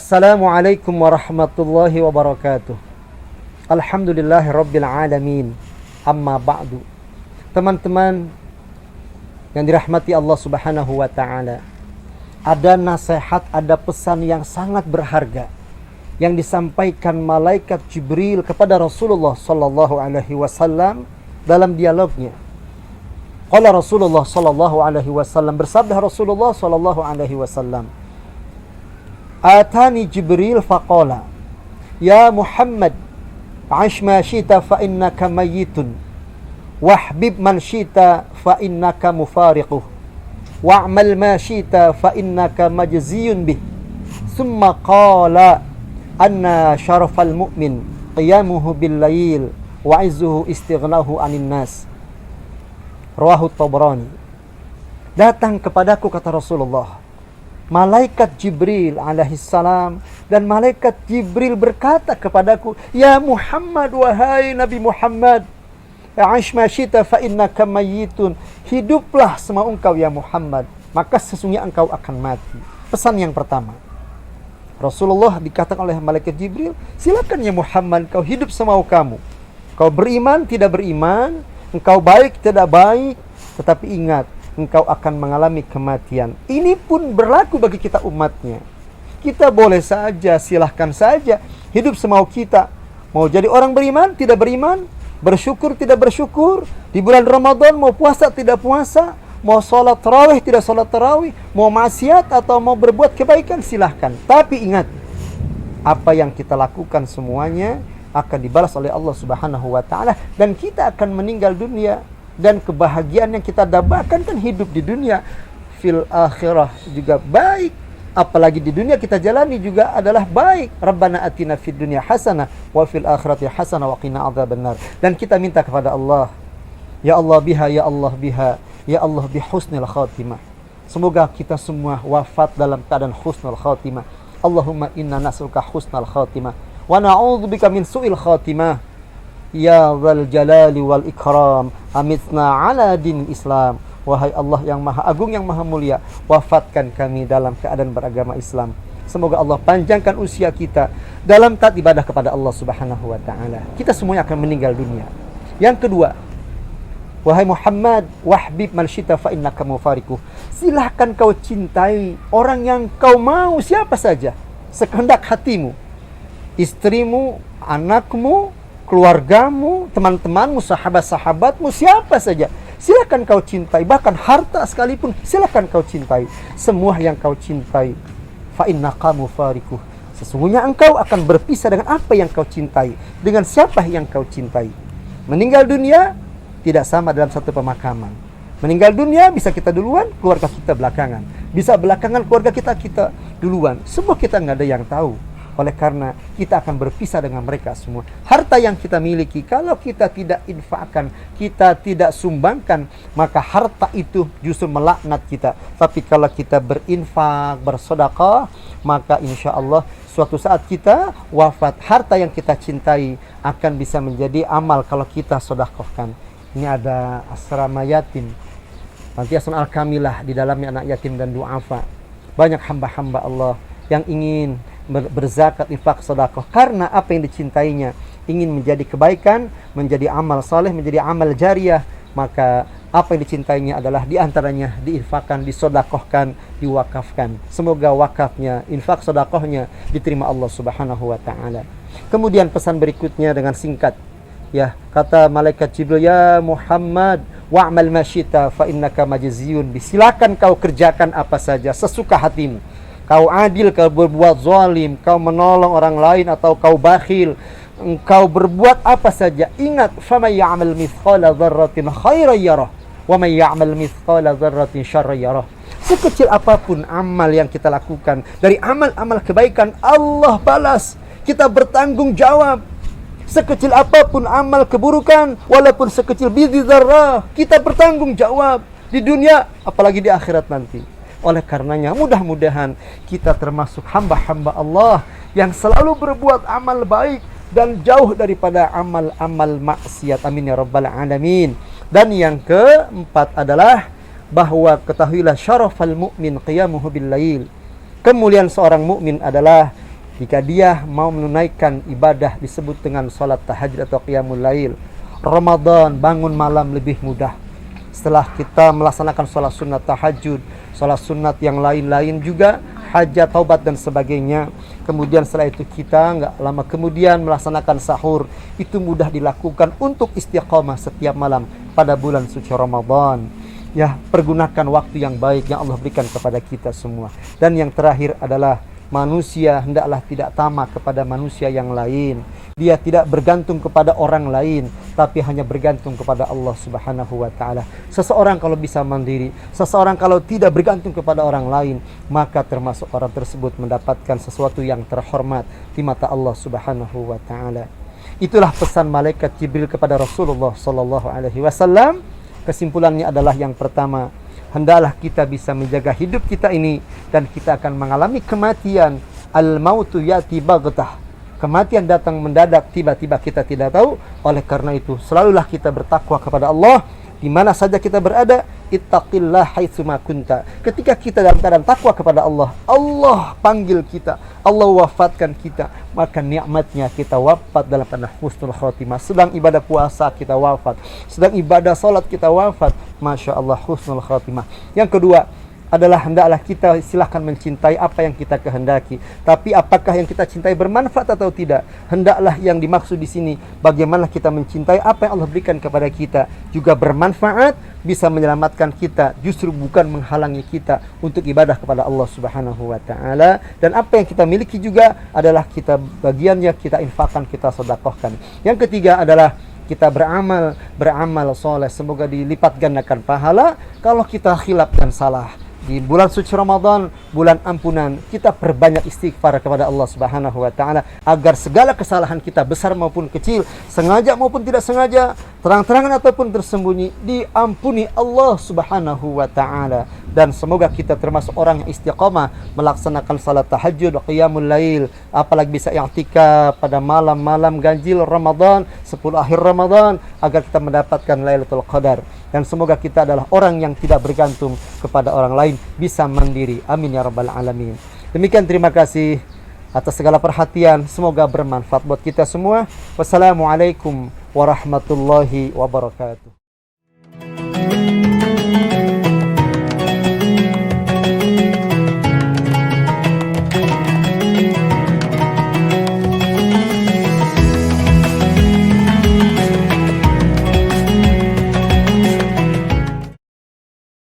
Assalamualaikum warahmatullahi wabarakatuh. Alhamdulillahirabbil alamin. Amma ba'du. Teman-teman yang dirahmati Allah Subhanahu wa taala, ada nasihat, ada pesan yang sangat berharga yang disampaikan malaikat Jibril kepada Rasulullah sallallahu alaihi wasallam dalam dialognya. Qala Rasulullah sallallahu alaihi wasallam, bersabda Rasulullah sallallahu alaihi wasallam, Atani Jibril faqala, Ya Muhammad, Aish ma syita fa innaka mayyitun, wahbib man syita fa innaka mufariquh, wa'mal ma syita fa innaka majziyun bih. Summa qala, anna syarafal mu'min qiyamuhu bil lail wa izzuhu istighnahu anin nas. Rawahu Tabrani. Datang kepadaku, kata Rasulullah, malaikat Jibril alaihissalam, dan malaikat Jibril berkata kepadaku, Ya Muhammad, wahai Nabi Muhammad, Aish ma syita fa innaka mayyitun, hiduplah semau engkau ya Muhammad, maka sesungguhnya engkau akan mati. Pesan yang pertama, Rasulullah dikatakan oleh malaikat Jibril, silakan ya Muhammad, kau hidup semau kamu. Kau beriman, tidak beriman, engkau baik, tidak baik, tetapi ingat, engkau akan mengalami kematian. Ini pun berlaku bagi kita umatnya. Kita boleh saja, silahkan saja hidup semau kita. Mau jadi orang beriman, tidak beriman, bersyukur, tidak bersyukur, di bulan Ramadan mau puasa, tidak puasa, mau sholat tarawih, tidak sholat tarawih, mau maksiat atau mau berbuat kebaikan, silahkan. Tapi ingat, apa yang kita lakukan semuanya akan dibalas oleh Allah Subhanahu wa taala, dan kita akan meninggal dunia. Dan kebahagiaan yang kita dapatkan kan hidup di dunia, fil akhirah juga baik. Apalagi di dunia kita jalani juga adalah baik. Rabbana atina fid dunya hasanah wa fil akhirati hasanah wa qina adzabannar. Dan kita minta kepada Allah, ya Allah biha, ya Allah biha, ya Allah bi husnil khatimah. Semoga kita semua wafat dalam keadaan husnul khatimah. Allahumma inna nas'aluka husnal khatimah wa na'udzubika min su'il khatimah. Ya dzal jalali wal ikram, amitna ala din Islam. Wahai Allah yang maha agung, yang maha mulia, wafatkan kami dalam keadaan beragama Islam. Semoga Allah panjangkan usia kita dalam taat ibadah kepada Allah Subhanahu wa taala. Kita semuanya akan meninggal dunia. Yang kedua, wahai Muhammad, wahbib man syita fa innaka mufariquh. Silahkan kau cintai orang yang kau mau, siapa saja, sekehendak hatimu. Istrimu, anakmu, keluargamu, teman-temanmu, sahabat-sahabatmu, siapa saja, silakan kau cintai. Bahkan harta sekalipun silakan kau cintai. Semua yang kau cintai, fa innaka mufariquh, sesungguhnya engkau akan berpisah dengan apa yang kau cintai, dengan siapa yang kau cintai. Meninggal dunia tidak sama dalam satu pemakaman. Meninggal dunia bisa kita duluan, keluarga kita belakangan. Bisa belakangan keluarga kita duluan. Semua kita nggak ada yang tahu. Oleh karena kita akan berpisah dengan mereka semua. Harta yang kita miliki, kalau kita tidak infakkan, kita tidak sumbangkan, maka harta itu justru melaknat kita. Tapi kalau kita berinfak, bersedekah, maka insya Allah suatu saat kita wafat, harta yang kita cintai akan bisa menjadi amal kalau kita sedekahkan. Ini ada asrama yatim, Panti Asuhan Al-Kamilah, di dalamnya anak yatim dan duafa. Banyak hamba-hamba Allah yang ingin berzakat, infak, sedekah karena apa yang dicintainya, ingin menjadi kebaikan, menjadi amal saleh, menjadi amal jariah. Maka apa yang dicintainya adalah diantaranya diinfakkan, disedekahkan, diwakafkan. Semoga wakafnya, infak, sedekahnya diterima Allah Subhanahu wa taala. Kemudian pesan berikutnya dengan singkat, ya, kata malaikat Jibril, Ya Muhammad, wa'mal ma syita fa innaka majziyun. Silakan kau kerjakan apa saja sesuka hatimu. Kau adil, kau berbuat zalim, kau menolong orang lain, atau kau bakhil, engkau berbuat apa saja, ingat, faman ya'mal mithqala dzarratin khairan yarah wa man ya'mal mithqala dzarratin syarran yarah. Sekecil apapun amal yang kita lakukan, dari amal-amal kebaikan, Allah balas, kita bertanggung jawab. Sekecil apapun amal keburukan, walaupun sekecil bidhi dzarrah, kita bertanggung jawab di dunia, apalagi di akhirat nanti. Oleh karenanya mudah-mudahan kita termasuk hamba-hamba Allah yang selalu berbuat amal baik dan jauh daripada amal-amal maksiat. Amin ya rabbal alamin. Dan yang keempat adalah bahwa ketahuilah syarafal mu'min qiyamuhu bil lail. Kemuliaan seorang mukmin adalah Jika dia mau menunaikan ibadah disebut dengan salat tahajud atau qiyamul lail. Ramadan, bangun malam lebih mudah. Setelah kita melaksanakan salat sunat tahajud, salat sunat yang lain-lain juga, hajat, taubat dan sebagainya. Kemudian setelah itu kita enggak lama kemudian melaksanakan sahur. Itu mudah dilakukan untuk istiqamah setiap malam pada bulan suci Ramadan. Ya, pergunakan waktu yang baik yang Allah berikan kepada kita semua. Dan yang terakhir adalah manusia hendaklah tidak tamak kepada manusia yang lain. Dia tidak bergantung kepada orang lain, tapi hanya bergantung kepada Allah Subhanahu wa taala. Seseorang kalau bisa mandiri, seseorang kalau tidak bergantung kepada orang lain, maka termasuk orang tersebut mendapatkan sesuatu yang terhormat di mata Allah Subhanahu wa taala. Itulah pesan malaikat Jibril kepada Rasulullah sallallahu alaihi wasallam. Kesimpulannya adalah yang pertama, hendaklah kita bisa menjaga hidup kita ini dan kita akan mengalami kematian. Al-mautu yati baghtah. Kematian datang mendadak, tiba-tiba kita tidak tahu. Oleh karena itu, selalulah kita bertakwa kepada Allah di mana saja kita berada. Ittaqillah haitsu ma kunta. Ketika kita dalam keadaan takwa kepada Allah, Allah panggil kita, Allah wafatkan kita, maka nikmatnya kita wafat dalam keadaan husnul khotimah. Sedang ibadah puasa kita wafat, sedang ibadah salat kita wafat, masya Allah husnul khotimah. Yang kedua adalah hendaklah kita silahkan mencintai apa yang kita kehendaki, tapi apakah yang kita cintai bermanfaat atau tidak. Hendaklah yang dimaksud di sini bagaimana kita mencintai apa yang Allah berikan kepada kita juga bermanfaat, bisa menyelamatkan kita, justru bukan menghalangi kita untuk ibadah kepada Allah Subhanahu wa taala. Dan apa yang kita miliki juga adalah kita bagiannya kita infakkan, kita sedekahkan. Yang ketiga adalah kita beramal soleh, semoga dilipat gandakan pahala. Kalau kita khilaf dan salah di bulan suci Ramadan, bulan ampunan, kita perbanyak istighfar kepada Allah Subhanahu wa taala agar segala kesalahan kita besar maupun kecil, sengaja maupun tidak sengaja, terang-terangan ataupun tersembunyi, diampuni Allah Subhanahu wa taala. Dan semoga kita termasuk orang yang istiqamah melaksanakan salat tahajud, qiyamul lail, apalagi bisa i'tikaf pada malam-malam ganjil Ramadan, 10 akhir Ramadan, agar kita mendapatkan Lailatul Qadar. Dan semoga kita adalah orang yang tidak bergantung kepada orang lain, bisa mandiri. Amin ya rabbal alamin. Demikian, terima kasih atas segala perhatian. Semoga bermanfaat buat kita semua. Wassalamualaikum warahmatullahi wabarakatuh.